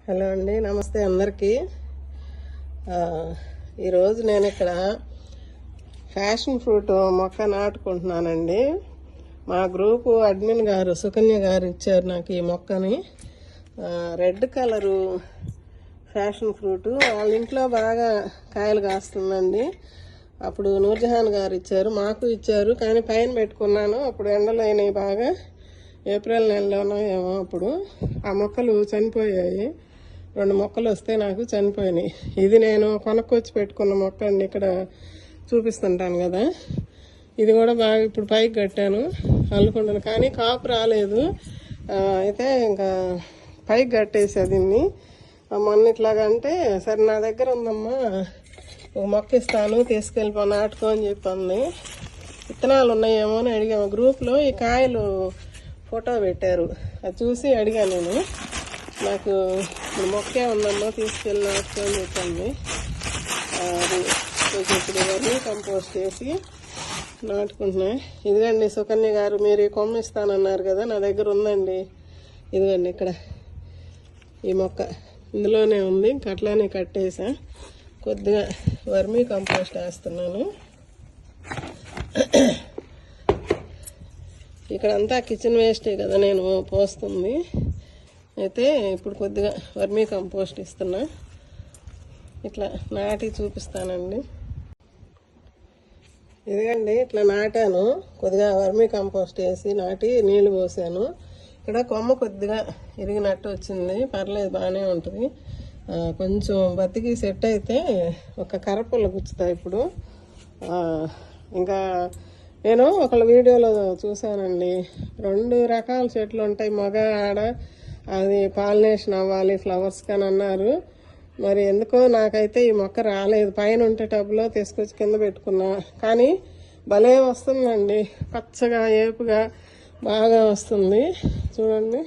Hello అండి, నమస్తే అందరికీ. ఈరోజు నేను ఇక్కడ ఫ్యాషన్ ఫ్రూట్ మొక్క నాటుకుంటున్నానండి. మా గ్రూపు అడ్మిన్ గారు సుకన్య గారు ఇచ్చారు నాకు ఈ మొక్కని. రెడ్ కలరు ఫ్యాషన్ ఫ్రూట్ వాళ్ళ ఇంట్లో బాగా కాయలు కాస్తుందండి. అప్పుడు నూర్జహాన్ గారు ఇచ్చారు, మాకు ఇచ్చారు, కానీ పైన పెట్టుకున్నాను. అప్పుడు ఎండలు అయినాయి బాగా, ఏప్రిల్ నెలలోనో ఏమో. అప్పుడు ఆ మొక్కలు చనిపోయాయి. 2 మొక్కలు వస్తే నాకు చనిపోయినాయి. ఇది నేను కొనుక్కొచ్చి పెట్టుకున్న మొక్క అండి, ఇక్కడ చూపిస్తుంటాను కదా. ఇది కూడా బాగా ఇప్పుడు పైకి కట్టాను అల్లుకుంటాను, కానీ కాపు రాలేదు. అయితే ఇంకా పైకి కట్టేసా దీన్ని. మొన్న ఇట్లాగా అంటే, సరే నా దగ్గర ఉందమ్మా, ఒక మొక్క ఇస్తాను తీసుకెళ్ళిపో నాటుకో అని చెప్పింది. విత్తనాలు ఉన్నాయేమో అని అడిగాము. గ్రూప్లో ఈ కాయలు ఫోటో పెట్టారు, అది చూసి అడిగాను నేను. నాకు ఇప్పుడు మొక్కే ఉందమ్మా తీసుకెళ్ళి నాటుకో అని చెప్పింది. అది కొంచెం ఇప్పుడు వర్మీ కంపోస్ట్ చేసి నాటుకుంటున్నా. ఇదిగండి సుకన్య గారు, మీరు ఈ కొమ్మ ఇస్తానన్నారు కదా, నా దగ్గర ఉందండి. ఇదిగండి ఇక్కడ ఈ మొక్క ఇందులోనే ఉంది. ఇంక అట్లానే కట్టేసా. కొద్దిగా వర్మీ కంపోస్ట్ వేస్తున్నాను. ఇక్కడంతా కిచెన్ వేస్టే కదా నేను పోస్తుంది. అయితే ఇప్పుడు కొద్దిగా వర్మీ కంపోస్ట్ ఇస్తున్నా. ఇట్లా నాటి చూపిస్తానండి. ఇదిగండి ఇట్లా నాటాను. కొద్దిగా వర్మీ కంపోస్ట్ వేసి నాటి నీళ్లు పోసాను. ఇక్కడ కొమ్మ కొద్దిగా ఇరిగినట్టు వచ్చింది, పర్లేదు, బాగానే ఉంటుంది. కొంచెం బతికి సెట్ అయితే ఒక కర్రపుల్ల గుచ్చుతా ఇప్పుడు. ఇంకా నేను ఒకళ్ళ వీడియోలో చూశానండి, 2 రకాల చెట్లు ఉంటాయి, మగ ఆడ, అది పాలినేషన్ అవ్వాలి ఫ్లవర్స్ కానీ అన్నారు. మరి ఎందుకో నాకైతే ఈ మొక్క రాలేదు. పైన ఉంటే టబ్లో తీసుకొచ్చి కింద పెట్టుకున్నా, కానీ భలే వస్తుందండి, పచ్చగా ఏపుగా బాగా వస్తుంది. చూడండి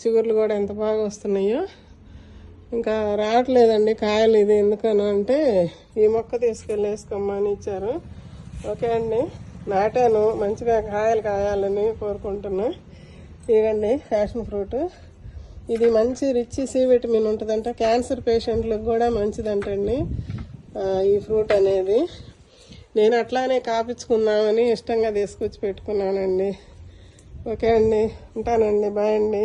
చిగుర్లు కూడా ఎంత బాగా వస్తున్నాయో. ఇంకా రావట్లేదండి కాయలు. ఇది ఎందుకని అంటే ఈ మొక్క తీసుకెళ్ళి వేసుకోమని ఇచ్చారు. ఓకే అండి, నాటాను, మంచిగా కాయలు కాయాలని కోరుకుంటున్నా. ఇదిగండి ఫ్యాషన్ ఫ్రూట్. ఇది మంచి రిచ్ సి విటమిన్ ఉంటుందంట, క్యాన్సర్ పేషెంట్లకు కూడా మంచిదంటండి ఈ ఫ్రూట్ అనేది. నేను అట్లానే కాపించుకుందామని ఇష్టంగా తీసుకొచ్చి పెట్టుకున్నానండి. ఓకే అండి, ఉంటానండి, బాయ్ అండి.